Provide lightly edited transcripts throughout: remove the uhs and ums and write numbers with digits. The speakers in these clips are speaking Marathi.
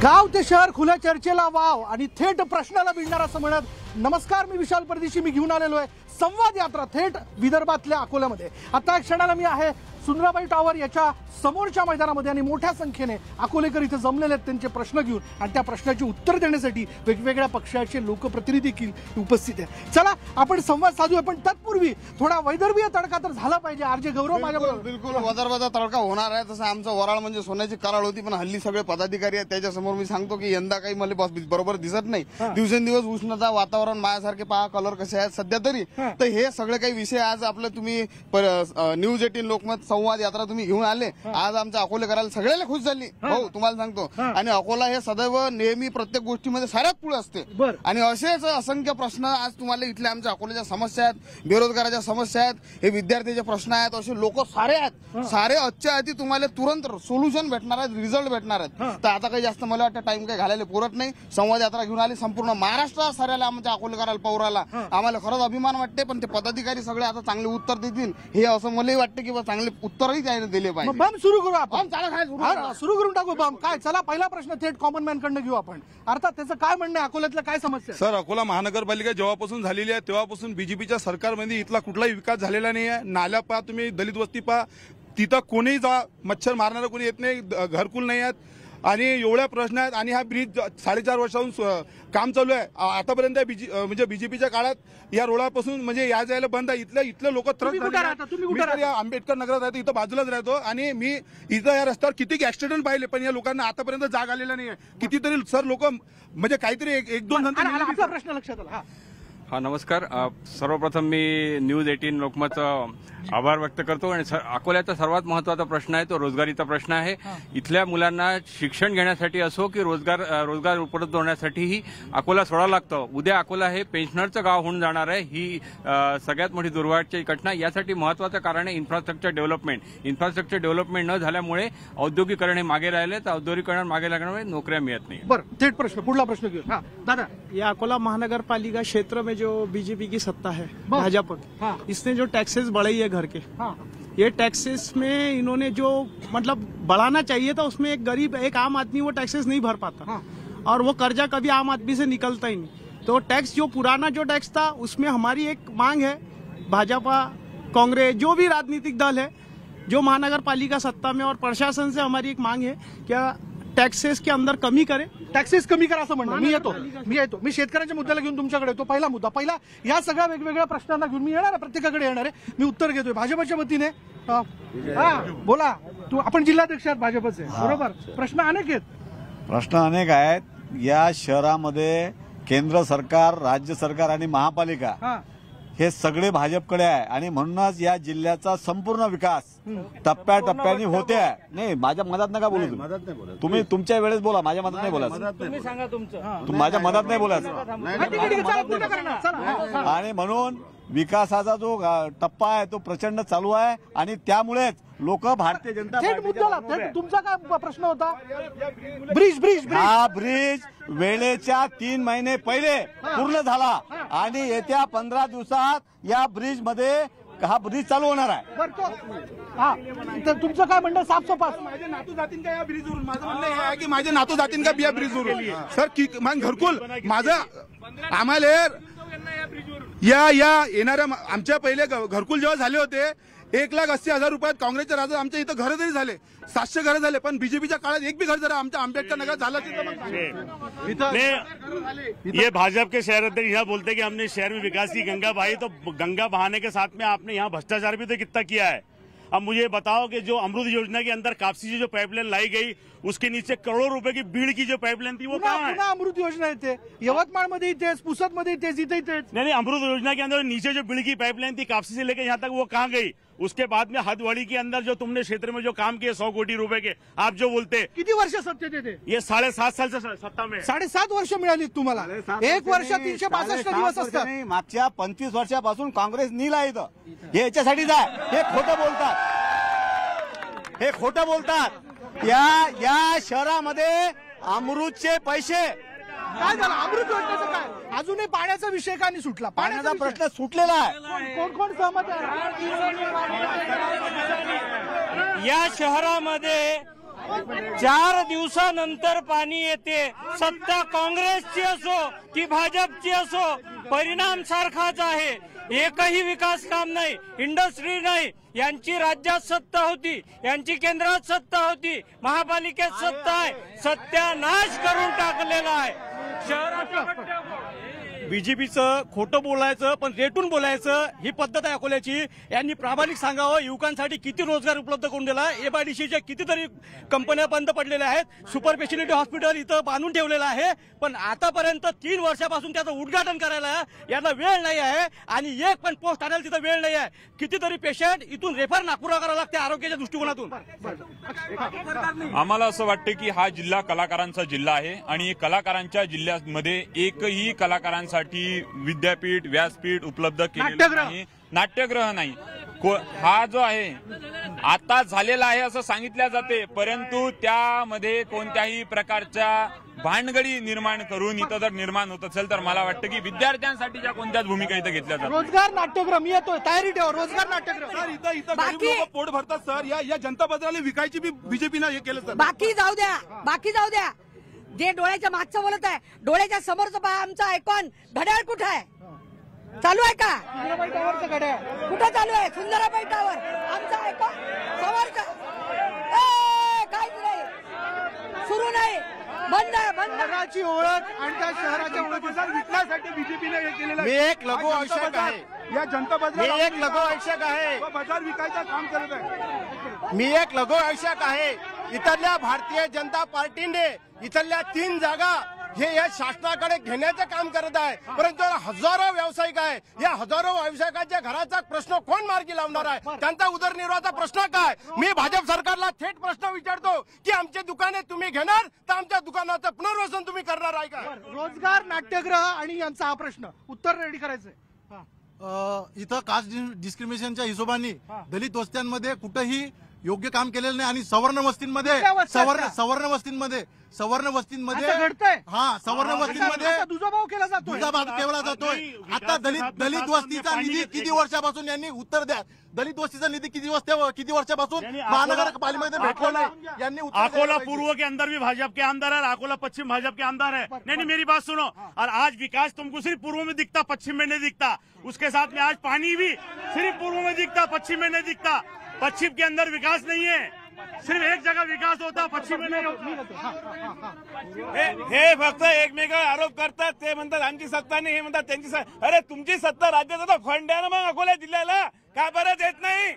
गाव ते शहर खुल्या चर्चेला वाव आणि थेट प्रश्नाला भिडणार असं म्हणत नमस्कार, मी विशाल परदेशी. मी घेऊन आलेलो आहे संवाद यात्रा थेट विदर्भातल्या अकोल्यामध्ये. आता क्षणाला मी आहे सुंदराबाई टॉवर याच्या समोरच्या मैदानामध्ये आणि मोठ्या संख्येने अकोलेकर इथे जमलेले आहेत त्यांचे प्रश्न घेऊन आणि त्या प्रश्नाची उत्तर देण्यासाठी वेगवेगळ्या पक्षाचे लोकप्रतिनिधी देखील उपस्थित आहेत. चला आपण संवाद साधूया, पण तत्पूर्वी थोडा वैदर्भीय तडका तर झाला पाहिजे. आरजे गौरव माझ्याबरोबर. बिलकुल वदरवादा तडका होणार आहे. तसं आमचं वराळ म्हणजे सोन्याची कराळ होती, पण हल्ली सगळे पदाधिकारी आहेत. त्याच्यासमोर मी सांगतो की यंदा काही मला बरोबर दिसत नाही. दिवसेंदिवस उष्णता, वातावरण माझ्यासारखे पहा, कलर कसे आहेत सध्या तरी. तर हे सगळे काही विषय आज आपलं तुम्ही न्यूज 18 लोकमत संवाद यात्रा तुम्ही घेऊन आले. आज आमच्या अकोलेकराला सगळ्याला खुश झाली हो, तुम्हाला सांगतो. आणि अकोला हे सदैव नेहमी प्रत्येक गोष्टीमध्ये साऱ्यात पुढे असते. आणि असेच असंख्य प्रश्न आज तुम्हाला इथल्या आमच्या अकोल्याच्या समस्या आहेत, बेरोजगाराच्या समस्या आहेत, हे विद्यार्थ्यांचे प्रश्न आहेत. असे लोक सारे आहेत. सारे आजच्या आधी तुम्हाला तुरंत सोल्युशन भेटणार आहेत, रिझल्ट भेटणार आहेत. तर आता काही जास्त मला वाटतं टाइम काही घालायला पुरत नाही. संवाद यात्रा घेऊन आली संपूर्ण महाराष्ट्रात साऱ्याला आमच्या अकोलेकराला पौराला आम्हाला खरंच अभिमान वाटते. पण ते पदाधिकारी सगळे आता चांगले उत्तर देतील हे असं मलाही वाटते की चांगले उत्तरही त्याने दिले पाहिजे. बम सुरू करू आपण. सुरू करून टाकू बम. काय चला पहिला प्रश्न थेट कॉमन मॅन कडनं घेऊ आपण. अर्थात त्याचं काय म्हणणं आहे, अकोल्यातलं काय समस्या? सर, अकोला महानगरपालिका जेव्हापासून झालेली आहे तेव्हापासून बीजेपीच्या सरकारमध्ये इथला कुठलाही विकास झालेला नाही आहे. नाल्या पहा तुम्ही, दलित वस्ती पहा, तिथं कोणीही जा, मच्छर मारणारं कोणी येत नाही, घरकुल नाही आहेत आणि एवढ्या प्रश्न आहेत. आणि हा ब्रिज 4.5 वर्षाहून काम चालू आहे. आतापर्यंत म्हणजे बीजेपीच्या काळात या रोडापासून म्हणजे या जायला बंद आहे. इथले लोक त्रस्त. आंबेडकर नगरात राहतो, इथं बाजूलाच राहतो आणि मी इथं या रस्त्यावर किती ऍक्सिडेंट पाहिले, पण या लोकांना आतापर्यंत जाग आलेला नाही आहे. कितीतरी सर लोक म्हणजे काहीतरी एक दोन प्रश्न लक्षात आला. हा नमस्कार. सर्वप्रथम मी न्यूज 18 लोकमतचं आभार व्यक्त करतो. आणि अकोल्याचा सर्वात महत्त्वाचा प्रश्न आहे तो रोजगारीचा प्रश्न आहे. इथल्या मुलांना शिक्षण घेण्यासाठी असो की रोजगार उपलब्ध होण्यासाठीही अकोला सोडावं लागतं. उद्या अकोला हे पेन्शनरचं गाव होऊन जाणार आहे. ही सगळ्यात मोठी दुर्भाग्याची घटना. यासाठी महत्त्वाचं कारण आहे इन्फ्रास्ट्रक्चर डेव्हलपमेंट. इन्फ्रास्ट्रक्चर डेव्हलपमेंट न झाल्यामुळे औद्योगिकरण हे मागे राहिले, तर औद्योगिकरण मागे लागल्यामुळे नोकऱ्या मिळत नाही. बरं, थेट प्रश्न, पुढला प्रश्न घेऊ. दादा, ये अकोला महानगरपालिका क्षेत्र में जो बीजेपी की सत्ता है, भाजपा, इसने जो टैक्सेस बढ़ाई है घर के, ये टैक्सेस में इन्होंने जो मतलब बढ़ाना चाहिए था, उसमें एक गरीब, एक आम आदमी वो टैक्सेस नहीं भर पाता और वो कर्जा कभी आम आदमी से निकलता ही नहीं. तो टैक्स जो पुराना जो टैक्स था उसमें हमारी एक मांग है, भाजपा, कांग्रेस, जो भी राजनीतिक दल है जो महानगर पालिका सत्ता में और प्रशासन से हमारी एक मांग है क्या टैक्सेस के अंदर कमी करे. टॅक्सेस कमी करा असं म्हणणं. मी येतो. मी शेतकऱ्यांच्या मुद्द्याला घेऊन तुमच्याकडे येतो. पहिला मुद्दा, या सगळ्या वेगवेगळ्या प्रश्नांना घेऊन मी येणार आहे, प्रत्येकाकडे येणार आहे. मी उत्तर घेतोय भाजपच्या वतीने. बोला. आपण जिल्हाध्यक्ष आहात भाजपचे, बरोबर? प्रश्न अनेक आहेत. प्रश्न अनेक आहेत. या शहरामध्ये केंद्र सरकार, राज्य सरकार आणि महापालिका हे सगळे भाजपकडे आहे आणि म्हणूनच या जिल्ह्याचा संपूर्ण विकास टप्प्याटप्प्याने होते आहे. नाही, माझ्या मदत नका बोलू. तुम्ही तुमच्या वेळेस बोला, माझ्या मदत नाही बोलायचं. तुम्ही सांगा तुमचं. माझ्या मदत नाही बोलायचं. आणि म्हणून विकासाचा जो टप्पा आहे तो प्रचंड चालू आहे आणि त्यामुळेच लोक भारतीय जनता पार्टी. तुमचा काय प्रश्न होता? ब्रिज. हा ब्रिज वेळेच्या 3 महिने पहिले पूर्ण झाला आणि येत्या 15 दिवसात या ब्रिज मध्ये हा ब्रिज चालू होणार आहे. तर तुमचं काय म्हणणं? साफसफाई. माझ्या नातू जातीन का या ब्रिजवरून? माझं म्हणणं हे आहे की माझे नातू जातीन का या ब्रिजवरून? सर, मग घरकुल माझं आम्हाला या येणाऱ्या आमच्या पहिले घरकुल जेव्हा झाले होते 1,80,000 रुपयात काँग्रेसच्या राजात आमच्या इथं घरं तरी झाले, 700 घरं झाले. पण बीजेपीच्या काळात एक बी घर जरा आमच्या आंबेडकर नगरात झालं ये भाजपा के शहर अध्यक्ष यहाँ बोलते कि हमने शहर में विकास की गंगा बहाई, तो गंगा बहाने के साथ में आपने यहाँ भ्रष्टाचार भी तो कितना किया है. अब मुझे बताओ कि जो अमृत योजना के अंदर कापसी से जो पाइपलाइन लाई गई उसके नीचे करोड़ों रुपए की बीड़ की जो पाइपलाइन थी वो कहाँ है? अमृत योजना येते यवतमाळ मध्ये, इथेच पुसद मध्ये, इथेच इथेच. नहीं, अमृत योजना के अंदर नीचे जो बीड़ की पाइपलाइन थी कापसी से लेकर यहाँ तक वो कहाँ गई? उसके बाद में हदवाड़ी के अंदर जो तुमने क्षेत्र में जो काम किए 100 कोटी रुपए के, आप जो बोलते किती वर्ष सत्तेत येते? ये 7.5 साल से सत्ता में. 7.5 वर्ष मिळाली तुम्हाला. 1 वर्ष 365 दिवस असतात. मागच्या 25 वर्षापासून काँग्रेस नीला इथं हे याच्यासाठीच आहे. हे खोटं बोलतात. या शहरामध्ये अमृतचे पैसे काय झालं? अमृत योजनेचं काय? अजूनही पाण्याचा विषय का नाही सुटला? पाण्याचा प्रश्न सुटलेला आहे. कोण सहमत आहे? या शहरामध्ये 4 दिवसानंतर पाणी येते. सत्ता काँग्रेसची असो की भाजपची असो, परिणाम सारखाच आहे. एकही विकास काम नाही, इंडस्ट्री नाही. यांची राज्यात सत्ता होती, यांची केंद्रात सत्ता होती, महापालिकेत सत्ता आहे. सत्यानाश करून टाकलेला आहे शहराच्या. बीजेपीचं खोटं बोलायचं पण रेटून बोलायचं ही पद्धत आहे अकोल्याची. यांनी प्रामाणिक सांगावं युवकांसाठी किती रोजगार उपलब्ध करून दिला. MIDCच्या कितीतरी कंपन्या बंद पडलेल्या आहेत. सुपर स्पेशालिटी हॉस्पिटल इथं बांधून ठेवलेलं आहे, पण आतापर्यंत 3 वर्षापासून त्याचं उद्घाटन करायला यांना वेळ नाही आहे आणि एक पण पोस्ट आणायला तिथं वेळ नाही आहे. कितीतरी पेशंट इथून रेफर नागपूरला करावं लागते आरोग्याच्या दृष्टिकोनातून. आम्हाला असं वाटतं की हा जिल्हा कलाकारांचा जिल्हा आहे आणि कलाकारांच्या जिल्ह्यामध्ये एकही कलाकारांसाठी विद्यापीठ व्यासपीठ उपलब्ध केलेलं नाही, नाट्यगृह नाही. हा जो आहे आता झालेला आहे असं सांगितलं जाते, परंतु त्यामध्ये कोणत्याही प्रकारच्या भानगडी निर्माण करून इथं जर निर्माण होत असेल तर मला वाटतं की विद्यार्थ्यांसाठीच्या कोणत्याच भूमिका इथं घेतल्या जातात. रोजगार नाट्यगृह मी येतोय, तयारी ठेवा. रोजगार नाट्यगृह सर इथं गरीब लोक पोट भरतात सर. या जनता बाजाराला विकायची बी बीजेपीनं हे केलं सर. बाकी जाऊ द्या. जे डोळ्याच्या मागचं बोलत आहे, डोळ्याच्या समोरचं पहा. आमचं आयकॉन घड्याळ कुठं आहे? चालू आहे का? घड्याळ कुठं चालू आहे? सुंदराबाई टावर आमचा आयकॉन समोर का? काहीच नाही, सुरू नाही, बंद आहे. शहराची ओळख आणि त्या शहराच्या ओळखीचा विकण्यासाठी बीजेपीने हे केलेलं मी एक लघु आवश्यक आहे. या जनता बाजार मी एक लघु आवश्यक आहे. बाजार विकायचं काम करत आहे. मी एक लघु आवश्यक आहे. इथल्या भारतीय जनता पार्टीने इथल्या 3 जागा हे या शासनाकडे घेण्याचं काम करत आहे, परंतु हजारो व्यावसायिक आहे. या हजारो व्यावसायिकांच्या घराचा प्रश्न कोण मार्गी लावणार आहे? त्यांचा उदरनिर्वाहाचा प्रश्न काय? मी भाजप सरकारला थेट प्रश्न विचारतो की आमचे दुकाने तुम्ही घेणार तर आमच्या दुकानाचं पुनर्वसन तुम्ही करणार आहे का? रोजगार नाट्यगृह आणि यांचा हा प्रश्न उत्तर रेडी करायचंय. इथं कास्ट डिस्क्रिमिनेशनच्या हिशोबाने दलित वस्त्यांमध्ये कुठेही योग्य काम केलेलं नाही आणि सवर्ण वस्तींमध्ये सवर्ण वस्तींमध्ये हा सवर्ण वस्तींमध्ये दुजाभाव केला जातोय. आता दलित वस्तीचा निधी किती वर्षापासून यांनी उत्तर द्या. दलित वस्तीचा निधी किती वर्षापासून महानगरपालिकेमध्ये भेटला नाही. यांनी अकोला पूर्व के अंदर भी भाजपा के अंदर है, अकोला पश्चिम भाजपा के अंदर है. नहीं मेरी बात सुनो. और आज विकास तुमको सिर्फ पूर्व में दिखता, पश्चिम में नहीं दिखता. उसके साथ में आज पानी भी सिर्फ पूर्व में दिखता, पश्चिम में नहीं दिखता. पश्चिम के अंदर विकास नहीं है, सिर्फ एक जगह विकास होता, पश्चिम में नहीं होता. हे फक्त एकमेकावर आरोप करतात. ते म्हणतात आमची सत्ता नाही, हे म्हणतात त्यांची सत्ता. अरे तुमची सत्ता राज्यात फंड आहे ना, मग अकोला जिल्ह्याला का बरं देत नाही?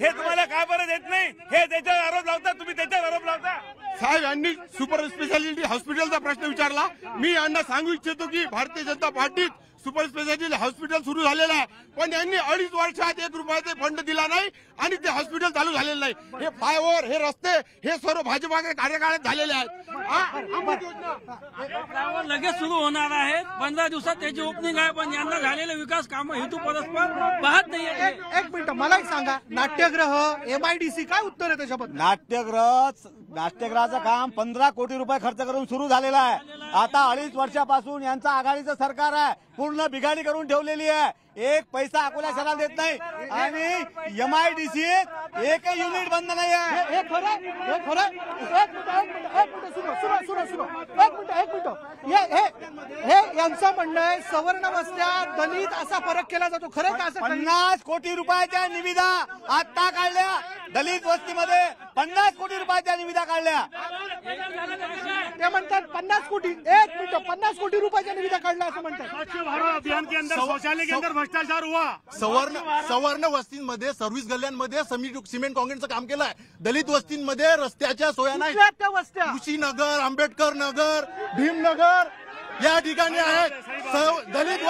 हे तुम्हाला का बरं देत नाही? हे त्याच्यावर आरोप लावता, तुम्ही त्याच्यावर आरोप लावता. साहेब यांनी सुपर स्पेशालिटी हॉस्पिटलचा प्रश्न विचारला. मी यांना सांगू इच्छितो की भारतीय जनता पार्टीत सुपर स्पेशालिटी हॉस्पिटल सुरू झालेलं आहे, पण यांनी 2.5 वर्षात 1 रुपयाचे फंड दिला नाही आणि ते हॉस्पिटल चालू झालेलं नाही. हे फ्लायओव्हर, हे रस्ते, हे सर्व भाजपाच्या कार्यकाळात झालेले आहेत. लगेच सुरू होणार आहेत. 15 दिवसात त्याची ओपनिंग आहे, पण यांना झालेले विकास कामं हेतू परस्पर पाहत नाही. एक मिनिट मला एक सांगा, नाट्यगृह MIDC काय उत्तर आहे त्याच्याबद्दल? नाट्यगृहाचं काम 15 कोटी रुपये खर्च करून सुरू झालेलं आहे. आता 2.5 वर्षापासून यांचं आघाडीचं सरकार आहे, पूर्ण बिघाडी करून ठेवलेली आहे. एक पैसा अकोला शहराला देत नाही आणि MIDC एकही युनिट बंद नाही आहे. हे खरं. एक मिनिट हे यांचं म्हणणं आहे सवर्ण वस्त्या दलित असा फरक केला जातो. खरं का? असं 50 कोटी रुपयाच्या निविदा आता काढल्या. दलित वस्तीमध्ये 50 कोटी रुपयाच्या निविदा काढल्या. ते म्हणतात 50 कोटी. एक मिनिट, 50 कोटी रुपयाच्या निविदा काढल्या असं म्हणतात. स्वच्छ भारत अभियान के अंदर शौचालय के अंदर भ्रष्टाचार हुआ. सवर्ण वस्तींमध्ये सर्व्हिस गल्ल्यांमध्ये सिमेंट काँक्रीटचं काम केलं आहे. दलित वस्तींमध्ये रस्त्याच्या सोया नाही. त्या वस्त्या ऋषीनगर, आंबेडकर नगर, भीमनगर या ठिकाणी आहेत. दलित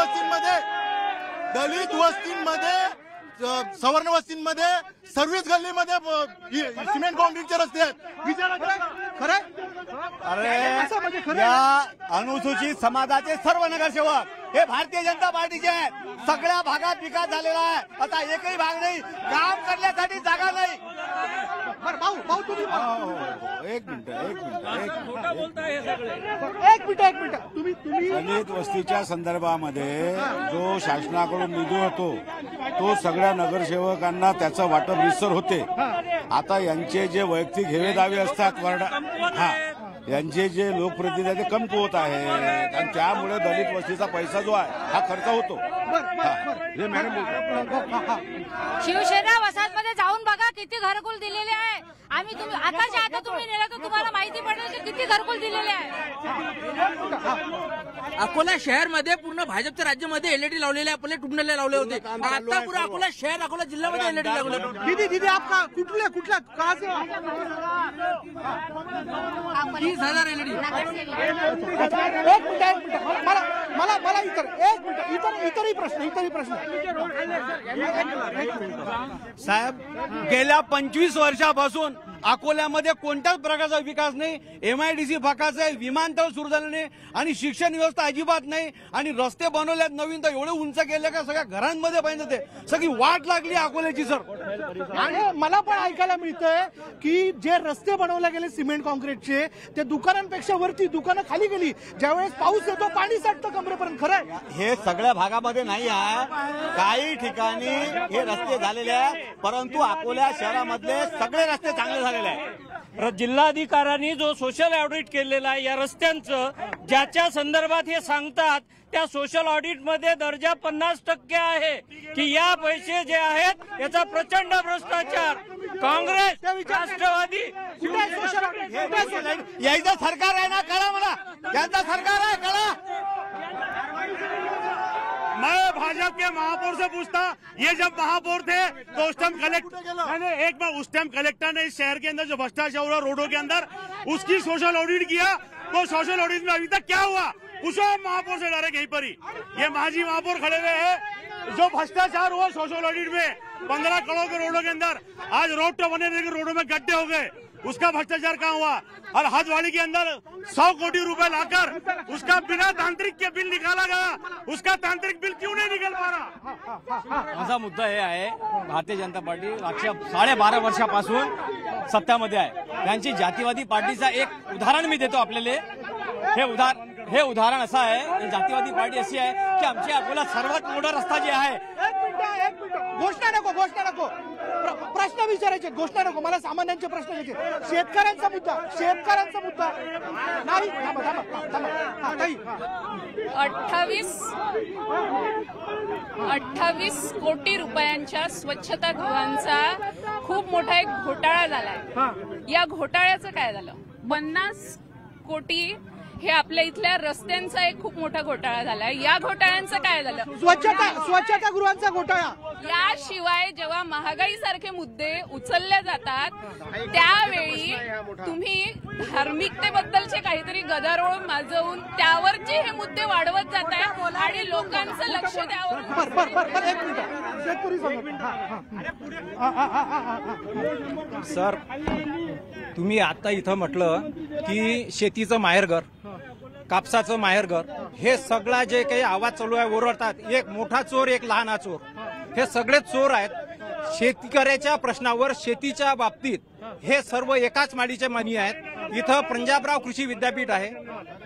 वस्तींमध्ये सवर्ण वस्तींमध्ये सर्व्हिस गल्लीमध्ये सिमेंट काँक्रीटचे रस्ते आहेत. खरं? अरे या अनुसूचित समाजाचे सर्व नगरसेवक हे भारतीय जनता पार्टीचे आहेत. सगळ्या भागात विकास झालेला आहे. आता एकही भाग नाही, काम करण्यासाठी जागा नाही. बरं भाऊ तुम्ही एक मिनिट तुम्ही दलित वस्तीच्या संदर्भामध्ये जो शासनाकडून निधी होतो तो सगळ्या नगरसेवकांना त्याचं वाटप रितसर होते. आता यांचे जे वैयक्तिक हेवे दावे असतात यांचे जे लोकप्रतिनिधी ते कमकुवत आहेत आणि त्यामुळे दलित वस्तीचा पैसा जो आहे हा खर्च होतो. हे मॅडम शिवसेना वसाहतमध्ये जाऊन बघा किती घरकुल दिलेले आहे. आम्ही आताच्या आता तुम्ही नेलं तर तुम्हाला माहिती पडेल की किती घरकुल दिलेले आहे. अकोला शहरमध्ये पूर्ण भाजपच्या राज्यामध्ये एलईडी लावलेले आपले टुमनेले लावले होते. आता पूर्ण अकोला शहर अकोला जिल्ह्यामध्ये एलईडी लावले. दीदी आपका कुठल्या कहाँ से 30,000 एलईडी. एक मिनिट मला इतरही प्रश्न साहेब गेल्या 25 वर्षापासून अकोल्यामध्ये कोणत्याच प्रकारचा विकास नाही. MIDC फकाच आहे, विमानतळ सुरू झालं नाही आणि शिक्षण व्यवस्था अजिबात नाही आणि रस्ते बनवल्यात नवीन तर एवढे उंच केले का सगळ्या घरांमध्ये पाहिजे ते सगळी वाट लागली अकोल्याची सर. आणि मला पण ऐकायला मिळतंय की जे रस्ते बनवले गेले सिमेंट कॉन्क्रीटचे ते दुकानांपेक्षा वरती दुकानं खाली गेली. ज्यावेळेस पाऊस येतो पाणी साठतं कमरेपर्यंत. खरं हे सगळ्या भागामध्ये नाही आहे, काही ठिकाणी हे रस्ते झालेले आहे, परंतु अकोला शहरामधले सगळे रस्ते चांगले झालेले आहे. जिल्हाधिकाऱ्यांनी जो सोशल ऑडिट केलेला आहे या रस्त्यांचं, ज्याच्या संदर्भात हे सांगतात त्या सोशल ऑडिट मध्ये दर्जा 50% आहे की या पैसे जे आहेत याचा प्रचंड भ्रष्टाचार. काँग्रेस राष्ट्रवादी याचं सरकार आहे ना, कळा मला त्यांचं सरकार आहे कळा. मैं भाजपा के महापौर से पूछता, ये जब महापौर थे तो उस टाइम एक बार उस टाइम कलेक्टर ने इस शहर के अंदर जो भ्रष्टाचार हुआ रोडों के अंदर उसकी सोशल ऑडिट किया, तो सोशल ऑडिट में अभी तक क्या हुआ पूछो महापौर से डायरेक्ट यहीं पर ही. ये माजी महापौर खड़े हुए हैं, जो भ्रष्टाचार हुआ सोशल ऑडिट में 15 करोड़ के रोडों के अंदर आज रोड तो बने लेकिन रोडों में गड्ढे हो गए, उसका भ्रष्टाचार कहाँ हुआ. और हदवाड़ी के अंदर 100 कोटी रुपए लाकर उसका बिना तांत्रिक के बिल निकाला गया, उसका तांत्रिक बिल क्यों नहीं निकल पा रहा. माझा मुद्दा हे आहे, भारतीय जनता पार्टी मागच्या 12.5 वर्षापासून सत्तामध्ये आहे. त्यांची जातीवादी पार्टीचा एक उदाहरण मी देतो आपल्याला. हे उदाहरण असं आहे, जातीवादी पार्टी अशी आहे की आमच्या अकोला सर्वात मोठा रस्ता जे आहे. एक मिनिट घोषणा नको प्रश्न विचारायचे, घोषणा नको. मला सामान्यांचे प्रश्न घ्यायचे. शेतकऱ्यांचा मुद्दा नाही. ताई 28 कोटी रुपयांच्या स्वच्छता गृहांचा खूप मोठा एक घोटाळा झालाय. या घोटाळ्याचं काय झालं? 50 कोटी हे आपल्या इथल्या रस्त्यांचा एक खूप मोठा घोटाळा झालाय. या घोटाळ्यांचं काय झालं? स्वच्छता गृहांचा घोटाळा. याशिवाय जेव्हा महागाई सारखे मुद्दे उचलले जातात त्यावेळी तुम्ही धार्मिकतेबद्दलचे काहीतरी गदारोळ माजवून त्यावरचे हे मुद्दे वाढवत जाताय आणि लोकांचं लक्ष त्यावर. सर तुम्ही आता इथं म्हटलं की शेतीचं माहेरघर, कापसाचं माहेरघर, हे सगळा जे काही आवाज चालू आहे ओरडतात, एक मोठा चोर एक लहाना चोर, हे सगळे चोर आहेत. शेतकऱ्याच्या प्रश्नावर शेतीच्या बाबतीत हे सर्व एकाच माडीचे मणी आहेत. इथं पंजाबराव कृषी विद्यापीठ आहे,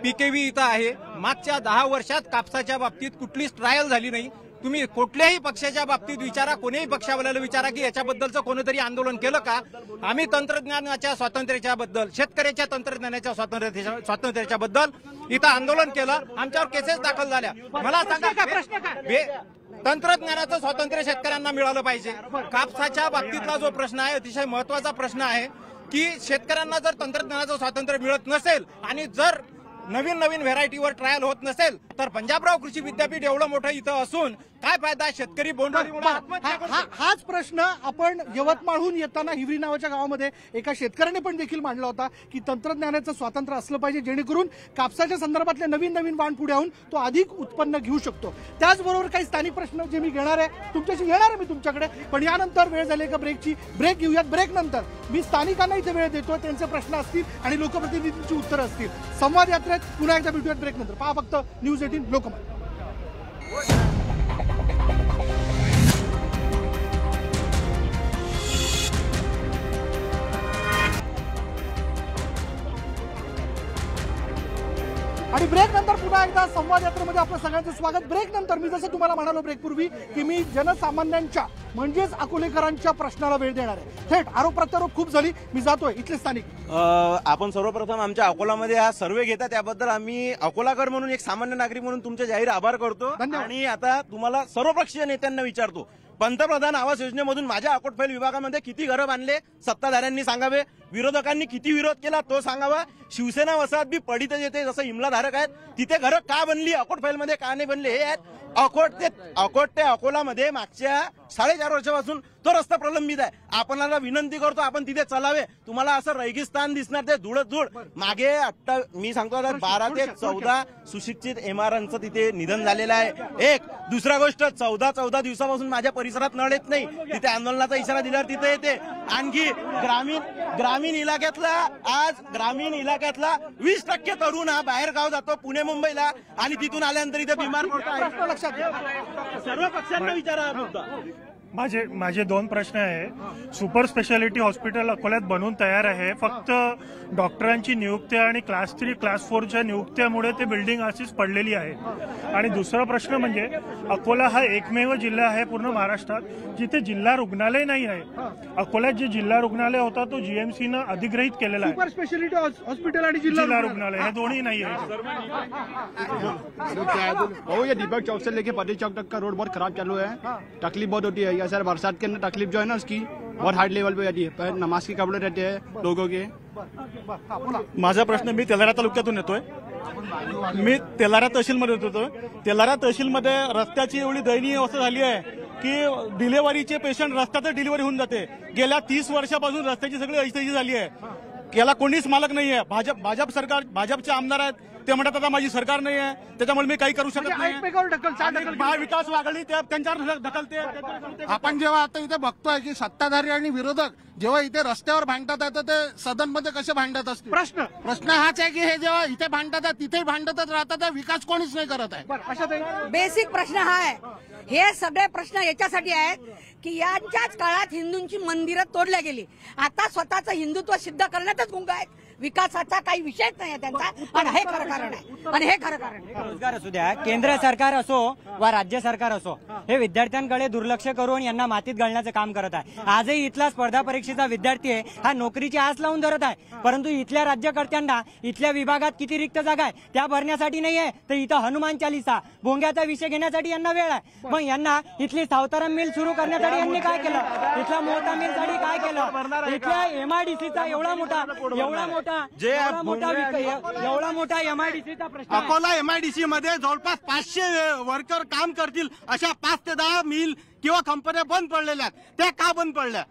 PKV इथं आहे. मागच्या 10 वर्षात कापसाच्या बाबतीत कुठलीच ट्रायल झाली नाही. तुम्ही कुठल्याही पक्षाच्या बाबतीत विचारा, कोणीही पक्षावाल्याला विचारा की याच्याबद्दलचं कोणीतरी आंदोलन केलं का? आम्ही तंत्रज्ञानाच्या स्वातंत्र्याच्या बद्दल, शेतकऱ्याच्या तंत्रज्ञानाच्या स्वातंत्र्याच्या बद्दल इथं आंदोलन केलं. आमच्यावर केसेस दाखल झाल्या. मला सांगा तंत्रज्ञानाचं स्वातंत्र्य शेतकऱ्यांना मिळालं पाहिजे. कापसाच्या बाबतीतला जो प्रश्न आहे अतिशय महत्वाचा प्रश्न आहे की शेतकऱ्यांना जर तंत्रज्ञानाचं स्वातंत्र्य मिळत नसेल आणि जर नवीन व्हेरायटीवर ट्रायल होत नसेल तर पंजाबराव कृषी विद्यापीठ एवढं मोठं इथं असून काय फायदा? शेतकरी हाच प्रश्न आपण यवतमाळहून येताना हिवरी नावाच्या गावामध्ये एका शेतकऱ्याने पण देखील मांडला होता की तंत्रज्ञानाचं स्वातंत्र्य असलं पाहिजे जेणेकरून कापसाच्या संदर्भातले नवीन वाण पुढे आणून तो अधिक उत्पन्न घेऊ शकतो. त्याचबरोबर काही स्थानिक प्रश्न जे मी घेणार आहे तुमच्याकडे, पण यानंतर वेळ झाली का ब्रेक घेऊयात. ब्रेक नंतर मी स्थानिकांना इथे वेळ देतो, त्यांचे प्रश्न असतील आणि लोकप्रतिनिधींची उत्तरं असतील. संवाद यात्रेत पुन्हा एकदा भेटूयात ब्रेक नंतर. पहा फक्त न्यूज 18 लोकमत. आणि ब्रेक नंतर पुन्हा एकदा संवाद यात्रेमध्ये आपलं सगळ्यांचं स्वागत. ब्रेक नंतर मी जसं तुम्हाला म्हणालो ब्रेकपूर्वी की मी जनसामान्यांच्या म्हणजेच अकोलेकरांच्या प्रश्नाला वेळ देणार आहे. थेट आरोप प्रत्यारोप खूप झाली. मी जातोय इथले स्थानिक. आपण सर्वप्रथम आमच्या अकोलामध्ये हा सर्वे घेता त्याबद्दल आम्ही अकोलाकर म्हणून एक सामान्य नागरिक म्हणून तुमचे जाहीर आभार करतो. आणि आता तुम्हाला सर्वपक्षीय नेत्यांना विचारतो, पंतप्रधान आवास योजनेमधून माझ्या अकोटफैल विभागामध्ये किती घरं बांधले सत्ताधाऱ्यांनी सांगावे, विरोधकांनी किती विरोध केला तो सांगावा. शिवसेना वसाहत बी पडितच येते जसं इमलाधारक आहेत तिथे घरं का बनली, अकोटफैलमध्ये का नाही बनले हे आहेत. अकोट ते अकोलामध्ये मागच्या 4.5 वर्षापासून तो रस्ता प्रलंबित आहे. आपल्याला विनंती करतो आपण तिथे चलावे. तुम्हाला असं रेगिस्तान दिसणार ते धूळच धूळ. मागे मी सांगतो 12 ते 14 सुशिक्षित एमआरचं तिथे निधन झालेलं आहे. एक दुसरा गोष्ट 14 दिवसापासून माझ्या परिसरात नळ येत नाही. तिथे आंदोलनाचा इशारा दिल्यावर तिथे येते. आणखी ग्रामीण इलाक्यातला 20% तरुण हा बाहेर गाव जातो पुणे मुंबईला आणि तिथून आल्यानंतर इथे बिमार पडतो. लक्षात घ्या. सर्व पक्षांना विचारा मुद्दा. माझे 2 प्रश्न आहे. सुपर स्पेशालिटी हॉस्पिटल अकोल्यात बनवून तयार आहे. फक्त डॉक्टरांची नियुक्ती आणि क्लास 3 क्लास 4च्या नियुक्त्यामुळे ते बिल्डिंग अशीच पडलेली आहे. आणि दुसरा प्रश्न म्हणजे अकोला हा एकमेव जिल्हा आहे पूर्ण महाराष्ट्रात जिथे जिल्हा रुग्णालय नाही आहे. अकोल्यात जे जिल्हा रुग्णालय होता तो जीएमसीनं अधिग्रहित केलेला आहे. सुपर स्पेशालिटी हॉस्पिटल आणि जिल्हा रुग्णालय हे दोन्ही नाही आहे. ये दीपक चौक से लेके पटेल चौक तक का रोड बहुत खराब चालू है. तकलीफ बहुत होती है सर. बरसात के अंदर तकलीफ जो है ना उसकी बहुत हाई लेवल पे रहती है. नमाज के कपड़े रहते हैं लोगों के. माझा प्रश्न, मी तेलारा तालुक्यातून येतोय. मी तेलारा तहसीलमध्ये होतो. तेलारा तहसीलमध्ये रस्त्याची एवढी दयनीय अवस्था झाली आहे की डिलेव्हरीचे पेशंट रस्त्यातच डिलिव्हरी होऊन जाते. गेल्या 30 वर्षापासून रस्त्याची सगळी ऐशी झाली आहे. याला कोणीच मालक नाहीये. भाजप सरकार, भाजपचे आमदार आहेत ते म्हणतात आता माझी सरकार नाही आहे त्याच्यामुळे मी काही करू शकत नाही. महाविकास आघाडी त्यांच्यावर ढकलते. आपण जेव्हा आता इथे बघतोय की सत्ताधारी आणि विरोधक जेव्हा इथे रस्त्यावर भांडतात आहे तर ते सदनमध्ये कसे भांडत असतील. प्रश्न हाच आहे की हे जेव्हा इथे भांडतात आहे तिथे भांडतच राहतात. विकास कोणीच नाही करत आहे. बेसिक प्रश्न हा आहे. हे सगळे प्रश्न याच्यासाठी आहेत की यांच्याच काळात हिंदूंची मंदिरं तोडल्या गेली. आता स्वतःचं हिंदुत्व सिद्ध करण्यातच गुंग आहेत. विकासाचा काही विषयच नाही त्यांचा. आणि हे खरं कारण आहे. रोजगार असू द्या, केंद्र सरकार असो वा राज्य सरकार असो, हे विद्यार्थ्यांकडे दुर्लक्ष करून यांना मातीत घालण्याचं काम करत आहे. आजही इथला स्पर्धा परीक्षेचा विद्यार्थी आहे हा नोकरीची आस लावून धरत आहे. परंतु इथल्या राज्यकर्त्यांना इथल्या विभागात किती रिक्त जागा आहे त्या भरण्यासाठी नाही आहे तर इथं हनुमान चालीसा भोंग्याचा विषय घेण्यासाठी यांना वेळ आहे. मग यांना इथली सावतारा मिल सुरू करण्यासाठी यांनी काय केलं, इथल्या मोहता मिल साठी काय केलं, इथल्या एमआयडीसीचा एवढा मोठा एमआयडीसीचा प्रश्न. अकोला एमआयडीसी मध्ये जवळपास 500 वर्कर काम करतील अशा 5 ते 10 मिल किंवा कंपन्या बंद पडलेल्या आहेत. त्या का बंद पडल्या?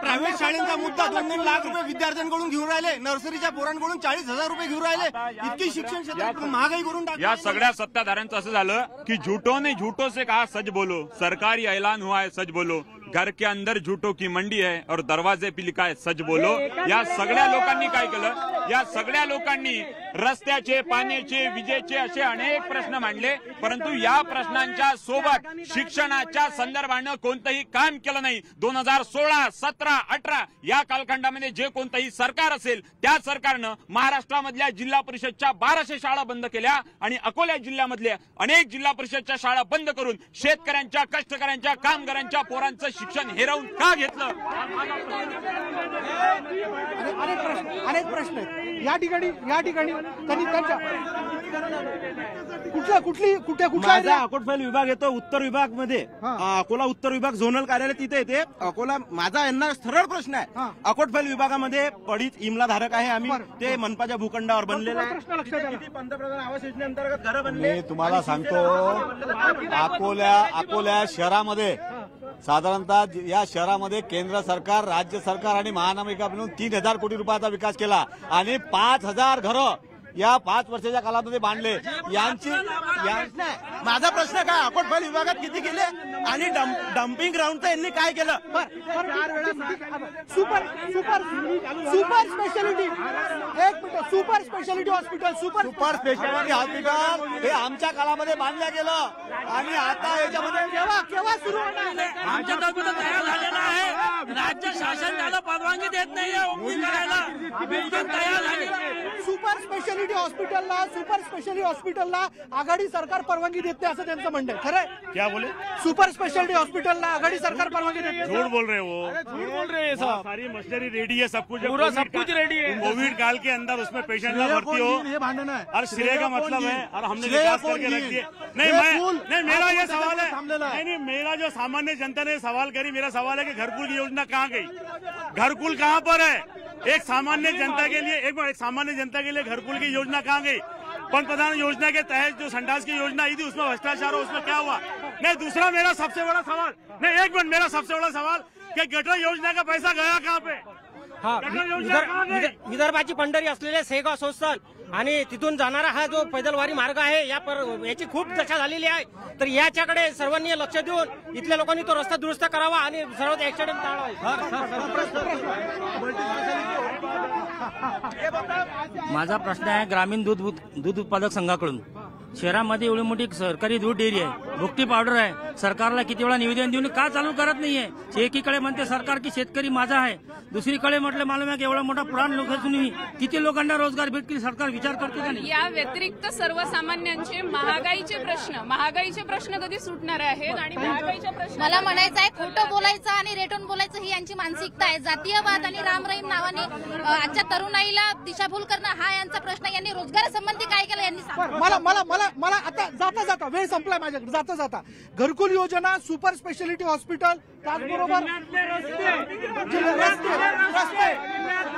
प्रायव्हेट शाळेचा मुद्दा 2-2 लाख रुपये विद्यार्थ्यांकडून घेऊन राहिले. नर्सरीच्या पोरांकडून 40,000 रुपये घेऊन राहिले. इतकी शिक्षण क्षेत्रात महागाई करून टाकली. या सगळ्या सत्ताधाऱ्यांचं असं झालं की झूठो ने झूठो से कहा सच बोलो. सरकारी ऐलान हुआ है सच बोलो. घर के अंदर झूठो की मंडी है और दरवाजे पे लिखा है सच बोलो. या सगळ्या लोकांनी काय केलं, या सगळ्या लोकांनी रस्त्याचे, पाण्याचे, विजेचे असे अनेक प्रश्न मांडले. परंतु या प्रश्नांच्या सोबत शिक्षणाच्या संदर्भानं कोणतंही काम केलं नाही. 2016, 17, 18 या कालखंडामध्ये जे कोणतंही सरकार असेल त्या सरकारनं महाराष्ट्रामधल्या जिल्हा परिषदच्या 1200 शाळा बंद केल्या आणि अकोला जिल्ह्यामधल्या अनेक जिल्हा परिषदच्या शाळा बंद करून शेतकऱ्यांच्या, कष्टकऱ्यांच्या, कामगारांच्या पोरांचं शिक्षण हिरावून का घेतलं. अनेक प्रश्न आहेत या ठिकाणी त्यांनी त्यांच्या कुठला अकोटफैल विभाग येतो उत्तर विभाग मध्ये. अकोला उत्तर विभाग झोनल कार्यालय तिथे येते. अकोला माझा यांना सरळ प्रश्न आहे. अकोटफैल विभागामध्ये पडित इमलाधारक आहे आम्ही. ते मनपाच्या भूखंडावर बनलेले आहे. पंतप्रधान आवास योजनेअंतर्गत घरं बनले. मी तुम्हाला सांगतो अकोल्या शहरामध्ये साधारणतः या शहरामध्ये केंद्र सरकार, राज्य सरकार आणि महानगरपालिका मिळून 3,000 कोटी रुपयाचा विकास केला आणि 5,000 घरं या 5 वर्षाच्या कालावधीमध्ये बांधले. माझा प्रश्न काय, अकोटफैल विभागात किती केले आणि डम्पिंग ग्राउंडचं यांनी काय केलं. Super speciality super speciality hospital super speciality hospital हे आमच्या काळामध्ये बांधलं गेलं आणि आता याच्यामध्ये केव्हा सुरू होणार. आमच्या तालुक्यात तयार झालेला आहे. राज्य शासन त्याला परवानगी देत नाहीये उभी करायला. बिल्डिंग तयार झाली. सुपर स्पेशालिटी स्पेशालिटी हॉस्पिटलला, सुपर स्पेशालिटी हॉस्पिटलला आघाडी सरकार परवानगी देत नाही असं त्यांचं म्हणणं आहे. खरंय? क्या बोले? सुपर स्पेशालिटी हॉस्पिटलला आघाड़ी सरकार परवानगी देती है. झूठ बोल रहे हो, झूठ बोल रहे हैं साहब. सारी मशीनरी रेडी है, सब कुछ पूरा सब कुछ रेडी है. कोविड काल के अंदर उसमें पेशेंट ना भर्ती हो, ये भांडन है. और श्रेय का मतलब है, और हमने विकास करके रख दिए. नहीं मेरा ये सवाल है, नहीं मेरा जो सामान्य जनता ने सवाल करी, मेरा सवाल है कि घरकुल की योजना कहाँ गई? घरकुल कहाँ पर है? एक सामान्य जनता के लिए, एक सामान्य जनता के लिए घरकुल की योजना कहाँ गई? पंतप्रधान योजना के तहत जो संडास की योजना आई थी उसमें भ्रष्टाचार हो, उसमें क्या हुआ? नहीं, दूसरा मेरा सबसे बड़ा सवाल, नहीं एक मिनट, मेरा सबसे बड़ा सवाल कि गटर योजना का पैसा गया कहाँ पे? विदर्भाची पंढरी असलेले शेगाव संस्थान आणि तिथून जाणारा हा जो पैदलवारी मार्ग आहे याची खूप दशा झालेली आहे. तर याच्याकडे सर्वांनी लक्ष देऊन इथल्या लोकांनी तो रस्ता दुरुस्त करावा आणि सर्व ऍक्सिडेंट टाळावा. माझा प्रश्न आहे ग्रामीण दूध उत्पादक संघाकडून. शहरामध्ये एवढी मोठी सरकारी दूध डेअरी आहे, भुकटी पावडर आहे, सरकारला किती वेळा निवेदन देऊन का चालू करत नाहीये? एकीकडे म्हणते सरकार की शेतकरी माझा आहे, दुसरीकडे म्हटलं मालूम आहे की एवढा मोठा पुराण लोक असूनही किती लोकांना रोजगार भेटतील सरकार विचार करते का नाही? या व्यतिरिक्त सर्वसामान्यांचे महागाईचे प्रश्न कधी सुटणार आहेत? आणि महागाईच्या प्रश्न मला म्हणायचं आहे, खोटं बोलायचं आणि रेटून बोलायचं ही यांची मानसिकता आहे. जातीयवाद आणि राम रहीम नावाने आजच्या तरुणाईला दिशाभूल करणं हा यांचा प्रश्न. यांनी रोजगारासंबंधी काय केलं यांनी सांगा. मला आता जाता वेळ संपलाय माझ्याकडे. जाता घरकुल योजना, सुपर स्पेशालिटी हॉस्पिटल, त्याचबरोबर रस्ते.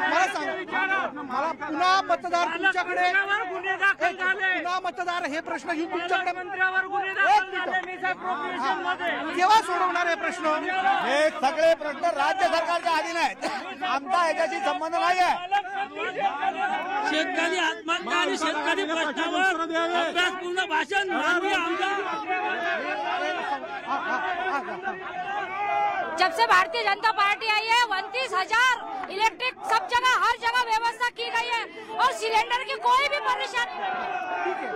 मला सांगा, मला पुन्हा मतदार तुमच्याकडे, पुन्हा मतदार हे प्रश्न घेऊन तुमच्याकडे केव्हा सोडवणार हे प्रश्न? हे सगळे प्रश्न राज्य सरकारच्या अधीन आहेत, आमचा याच्याशी संबंध नाही आहे. शेतकरी आत्महत्या आणि शेतकरी प्रश्नावर अभ्यासपूर्ण भाषण जब से भारतीय जनता पार्टी आई है 29,000 इलेक्ट्रिक सब जगह हर जगह व्यवस्था की गई है और सिलेंडर की कोई भी परेशानी. ठीक आहे,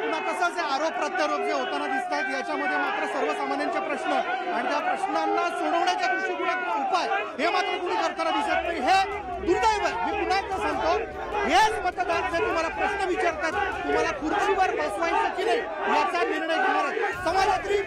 पुन्हा तसाच आरोप प्रत्यारोप जे होताना दिसतात. याच्यामध्ये मात्र सर्वसामान्यांचे प्रश्न आणि त्या प्रश्नांना सोडवण्याच्या दृष्टिकोनातून उपाय हे मात्र कुणी करताना दिसत नाही. हे दुर्दैव आहे. मी पुन्हा एकदा सांगतो, हेच मतदार जे तुम्हाला प्रश्न विचारतात, तुम्हाला खुर्चीवर बसवायचं की नाही याचा निर्णय घेणार आहेत. समाजातील